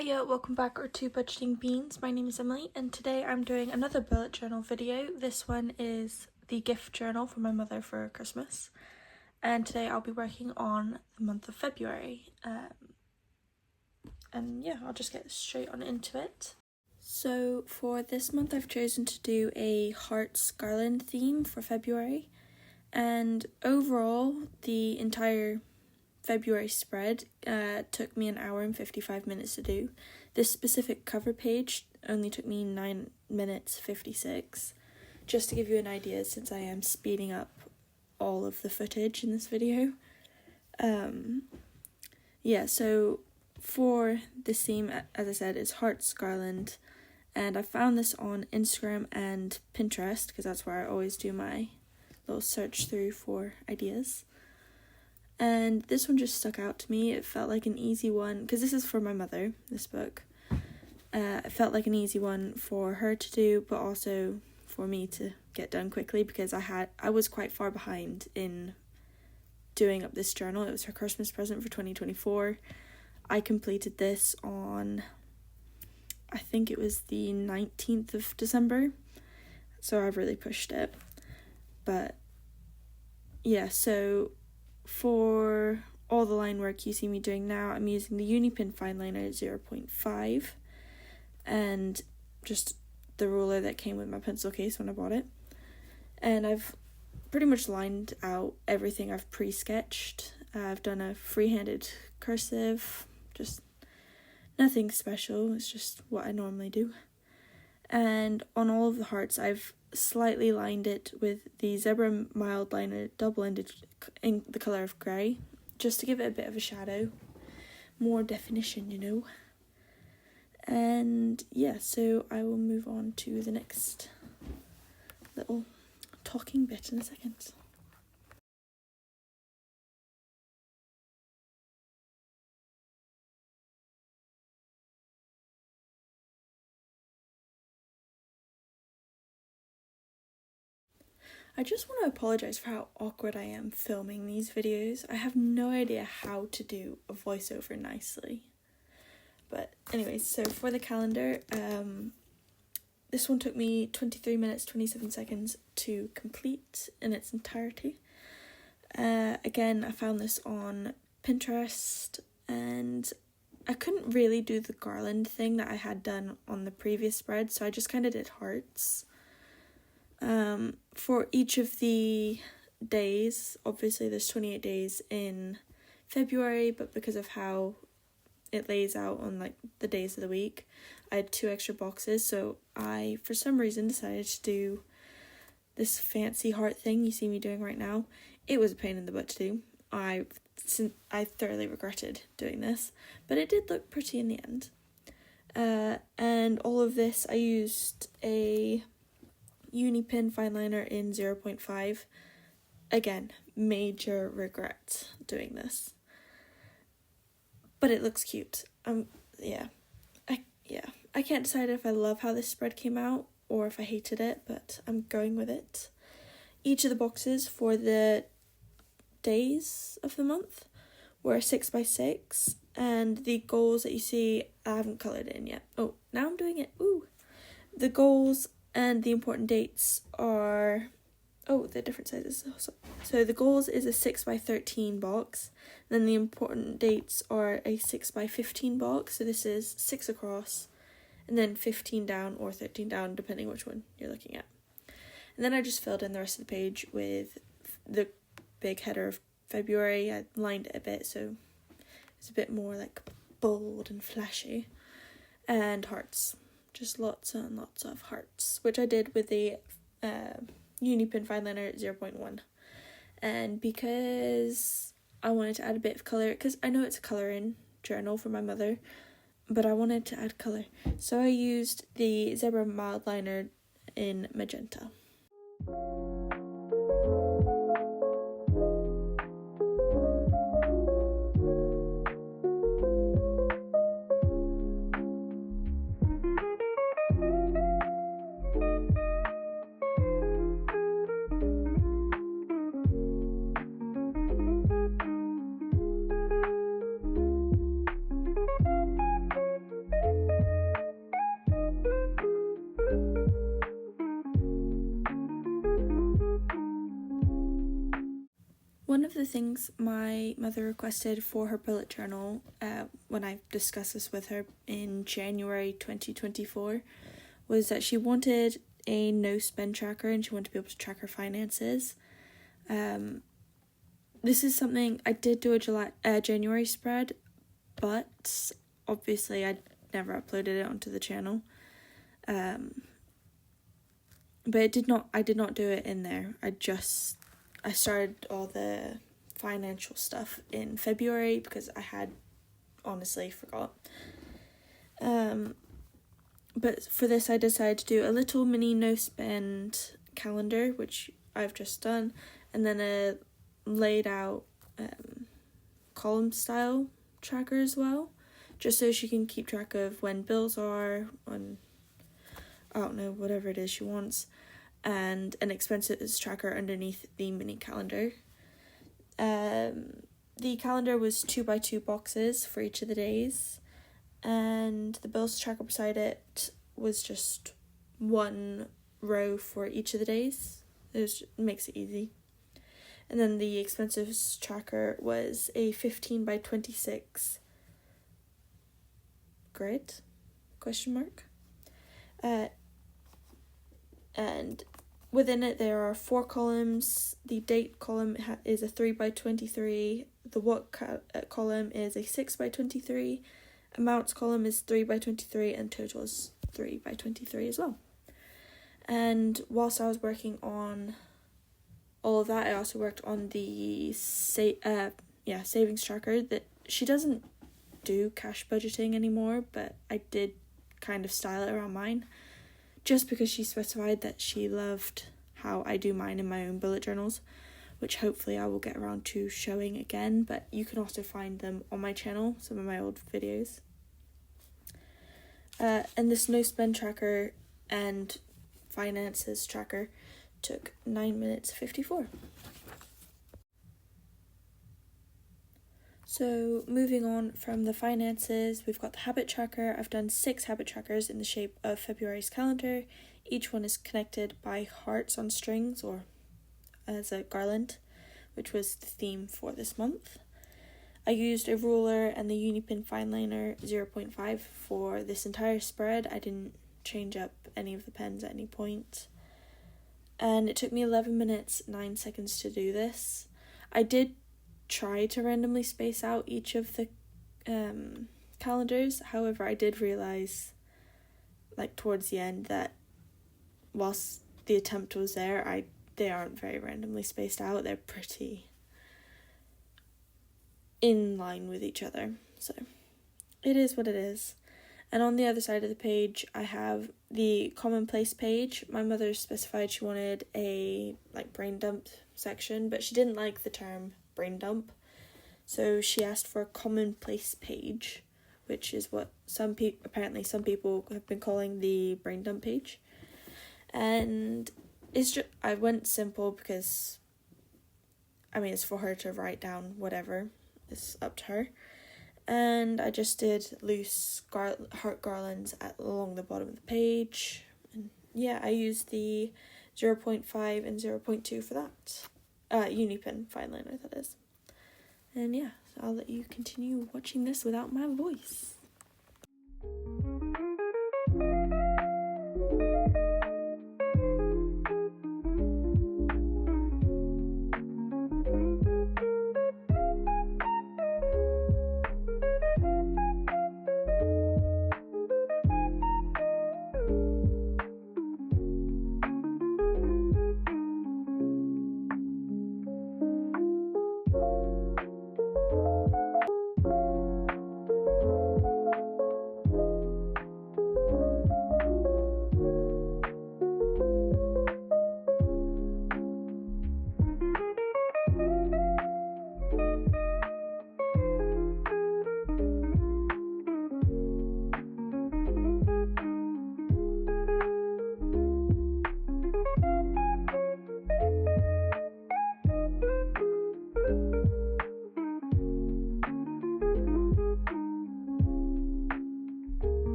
Hiya, welcome back to Budgeting Beans. My name is Emily and today I'm doing another bullet journal video. This one is the gift journal for my mother for Christmas, and today I'll be working on the month of February. And yeah, I'll just get straight on into it. So for this month I've chosen to do a hearts garland theme for February, and overall the entire February spread took me 1 hour and 55 minutes to do. This specific cover page only took me 9 minutes 56, just to give you an idea, since I am speeding up all of the footage in this video. So for this theme, as I said, it's Hearts Garland, and I found this on Instagram and Pinterest because that's where I always do my little search through for ideas. And this one just stuck out to me. It felt like an easy one, because this is for my mother, this book. It felt like an easy one for her to do, but also for me to get done quickly, because I was quite far behind in doing up this journal. It was her Christmas present for 2024. I completed this on, I think it was the 19th of December, so I've really pushed it. But yeah, so for all the line work you see me doing now, I'm using the Unipin fine liner 0.5 and just the ruler that came with my pencil case when I bought it. And I've pretty much lined out everything I've pre-sketched. I've done a free-handed cursive, just nothing special, it's just what I normally do. And on all of the hearts, I've slightly lined it with the Zebra mild liner double-ended in the colour of grey, just to give it a bit of a shadow, more definition, you know. And yeah, so I will move on to the next little talking bit in a second. I just want to apologise for how awkward I am filming these videos. I have no idea how to do a voiceover nicely. But anyways, so for the calendar, this one took me 23 minutes 27 seconds to complete in its entirety. Again, I found this on Pinterest, and I couldn't really do the garland thing that I had done on the previous spread, so I just kind of did hearts. For each of the days, obviously there's 28 days in February, but because of how it lays out on like the days of the week, I had 2 extra boxes, so I for some reason decided to do this fancy heart thing you see me doing right now. It was a pain in the butt to do. I thoroughly regretted doing this, but it did look pretty in the end. And all of this, I used a Unipin fine liner in 0.5. Again, major regret doing this, but it looks cute. I can't decide if I love how this spread came out or if I hated it, but I'm going with it. Each of the boxes for the days of the month were 6x6, and the goals that you see, I haven't coloured it in yet. Oh, now I'm doing it. Ooh. The goals and the important dates are, they're different sizes. So the goals is a 6x13 box, then the important dates are a 6x15 box, so this is 6 across, and then 15 down or 13 down, depending which one you're looking at. And then I just filled in the rest of the page with the big header of February. I lined it a bit so it's a bit more like bold and flashy, and hearts. Just lots and lots of hearts, which I did with the Unipin fine liner 0.1. And because I wanted to add a bit of colour, because I know it's a colouring journal for my mother, but I wanted to add colour, so I used the Zebra mild liner in magenta. the things my mother requested for her bullet journal, when I discussed this with her in January 2024, was that she wanted a no spend tracker and she wanted to be able to track her finances. This is something I did do a January spread, but obviously I never uploaded it onto the channel. But I did not do it in there. I started all the financial stuff in February because I had honestly forgot. But for this I decided to do a little mini no spend calendar, which I've just done, and then a laid out column style tracker as well, just so she can keep track of when bills are, on I don't know, whatever it is she wants, and an expenses tracker underneath the mini calendar. The calendar was 2x2 boxes for each of the days, and the bills tracker beside it was just one row for each of the days. It makes it easy. And then the expenses tracker was a 15x26 grid, ? And within it there are 4 columns. The date column is a 3x23, the what column is a 6x23, amounts column is 3x23, and total is 3x23 as well. And whilst I was working on all of that, I also worked on the savings tracker. That she doesn't do cash budgeting anymore, but I did kind of style it around mine, just because she specified that she loved how I do mine in my own bullet journals, which hopefully I will get around to showing again, but you can also find them on my channel, some of my old videos. And this no spend tracker and finances tracker took 9 minutes 54. So moving on from the finances, we've got the habit tracker. I've done 6 habit trackers in the shape of February's calendar. Each one is connected by hearts on strings or as a garland, which was the theme for this month. I used a ruler and the Unipin fine liner 0.5 for this entire spread. I didn't change up any of the pens at any point. And it took me 11 minutes, 9 seconds to do this. I did try to randomly space out each of the calendars. However, I did realise, towards the end, that whilst the attempt was there, they aren't very randomly spaced out. They're pretty in line with each other. So, it is what it is. And on the other side of the page, I have the commonplace page. My mother specified she wanted a brain dump section, but she didn't like the term brain dump. So she asked for a commonplace page, which is what some people have been calling the brain dump page. And I went simple because, it's for her to write down whatever. It's up to her. And I just did loose heart garlands along the bottom of the page. And yeah, I used the 0.5 and 0.2 for that. Unipin fine liner, that is. And yeah, so I'll let you continue watching this without my voice.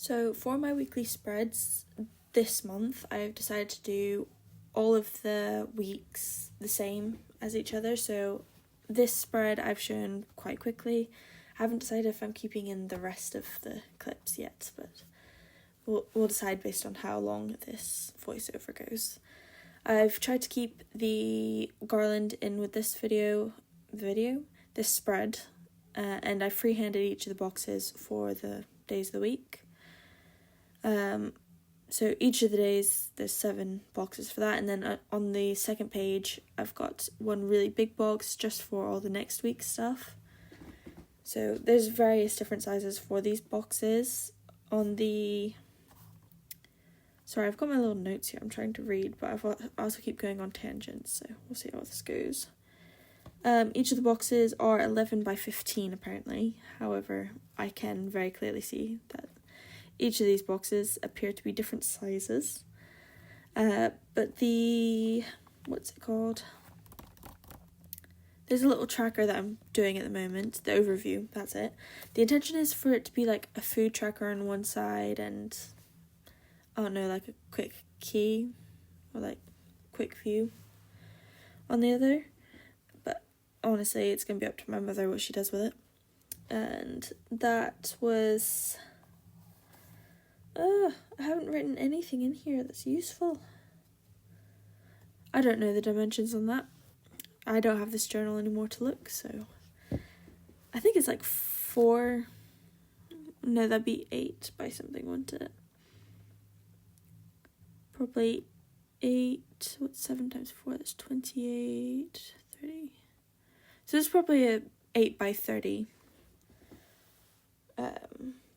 So for my weekly spreads this month, I've decided to do all of the weeks the same as each other. So this spread I've shown quite quickly. I haven't decided if I'm keeping in the rest of the clips yet, but we'll decide based on how long this voiceover goes. I've tried to keep the garland in with this this spread, and I freehanded each of the boxes for the days of the week. So each of the days, there's 7 boxes for that, and then on the second page, I've got one really big box just for all the next week's stuff. So there's various different sizes for these boxes. Sorry, I've got my little notes here, I'm trying to read, but I also keep going on tangents, so we'll see how this goes. Each of the boxes are 11 by 15 apparently, however, I can very clearly see that each of these boxes appear to be different sizes, but what's it called? There's a little tracker that I'm doing at the moment, the overview, that's it. The intention is for it to be like a food tracker on one side and, I don't know, like a quick key or like quick view on the other, but honestly it's going to be up to my mother what she does with it. And that was... I haven't written anything in here that's useful. I don't know the dimensions on that. I don't have this journal anymore to look, so... I think it's like 4... No, that'd be 8 by something, wouldn't it? Probably 8... What's 7 times 4? That's 28... 30... So it's probably a 8 by 30...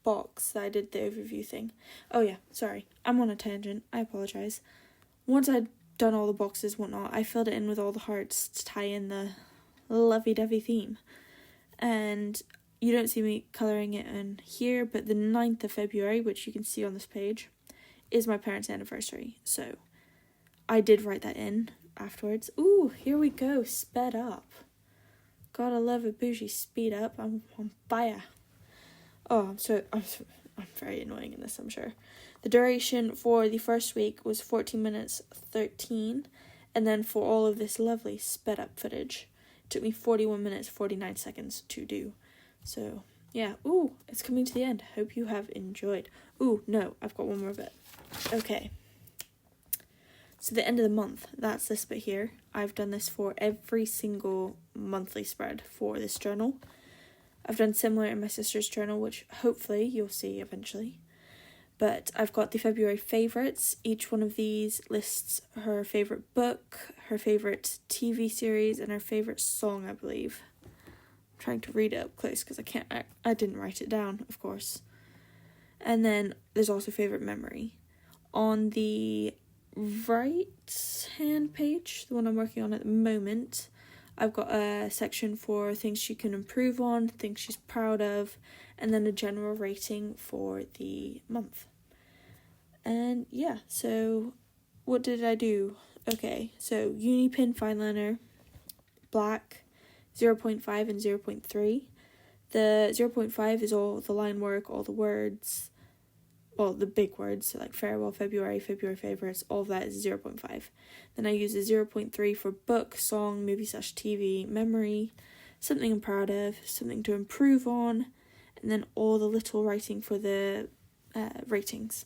box that I did the overview thing. Oh yeah, sorry, I'm on a tangent, I apologise. Once I'd done all the boxes, whatnot, I filled it in with all the hearts to tie in the lovey-dovey theme. And you don't see me colouring it in here, but the 9th of February, which you can see on this page, is my parents' anniversary. So I did write that in afterwards. Ooh, here we go, sped up. Gotta love a bougie speed up, I'm on fire. Oh, I'm very annoying in this, I'm sure. The duration for the first week was 14 minutes 13, and then for all of this lovely sped up footage, it took me 41 minutes 49 seconds to do. So, yeah. Ooh, it's coming to the end. Hope you have enjoyed. Ooh, no, I've got one more bit. Okay. So the end of the month, that's this bit here. I've done this for every single monthly spread for this journal. I've done similar in my sister's journal, which hopefully you'll see eventually. But I've got the February favourites. Each one of these lists her favourite book, her favourite TV series, and her favourite song, I believe. I'm trying to read it up close because I didn't write it down, of course. And then there's also favourite memory. On the right hand page, the one I'm working on at the moment, I've got a section for things she can improve on, things she's proud of, and then a general rating for the month. And yeah, so what did I do? Okay, so uni pin fine liner, black, 0.5 and 0.3. The 0.5 is all the line work, all the words, well, the big words, so like farewell, February favourites, all of that is 0.5. Then I use a 0.3 for book, song, movie/TV, memory, something I'm proud of, something to improve on, and then all the little writing for the ratings.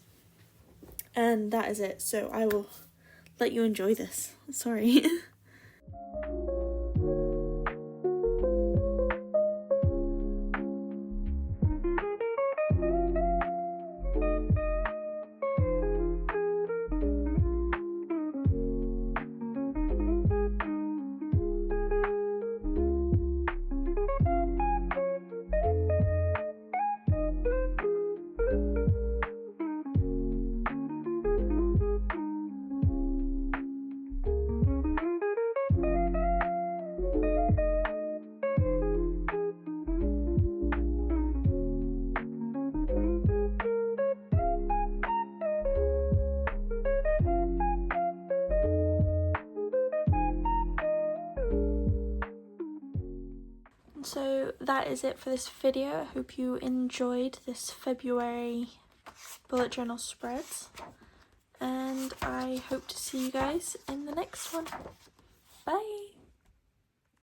And that is it, so I will let you enjoy this. Sorry. So that is it for this video. I hope you enjoyed this February bullet journal spreads, and I hope to see you guys in the next one. Bye!